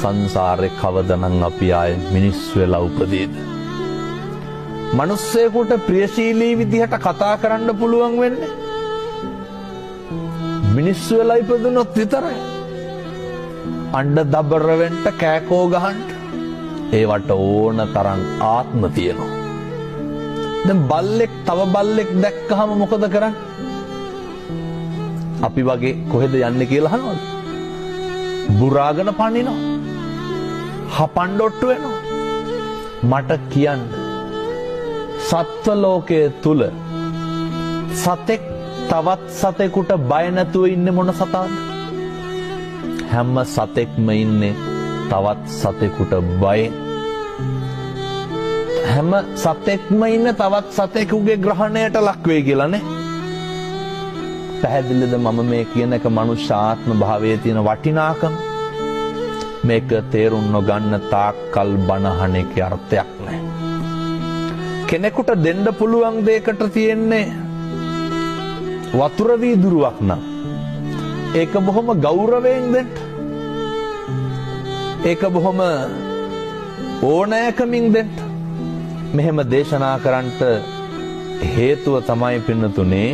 සංසාරේ කවදනම් අපි ආයේ මිනිස්සු වෙලා උපදීද? මිනිස්සෙකුට ප්‍රියශීලී විදිහට කතා කරන්න පුළුවන් වෙන්නේ මිනිස්සු වෙලා ඉපදුනොත් විතරයි. අඬ දබර වෙන්න කෑකෝ ගහන්න ඒවට ඕන තරම් ආත්ම තියෙනවා. දැන් බල්ලෙක් තව බල්ලෙක් දැක්කහම මොකද කරන්නේ? අපි වගේ කොහෙද යන්නේ කියලා අහනවද? බුරාගෙන පනිනවා. හපන්ඩොට්ටු වෙනවා. මට කියන්න සත්ව ලෝකයේ තුල සතෙක් තවත් සතෙකුට බය නැතුව ඉන්නේ මොන සතාද? හැම සතෙක්ම ඉන්නේ තවත් සතෙකුට බයෙන්. හැම සතෙක්ම ඉන්නේ තවත් සතෙකුගේ ග්‍රහණයට ලක් වෙයි කියලානේ. පැහැදිලිද මම මේ කියන එක මනුෂ්‍ය ආත්ම භාවයේ තියෙන වටිනාකම? මේක තේරුම් නොගන්න තාක්කල් බනහන එකේ අර්ථයක් නැහැ. කෙනෙකුට දෙන්න පුළුවන් දෙයකට තියෙන්නේ වතුර වීදුරුවක් නම් ඒක බොහොම ගෞරවයෙන් දෙන්න. ඒක බොහොම ඕනෑකමින් දෙන්න. මෙහෙම දේශනා කරන්නට හේතුව තමයි පින්නතුනේ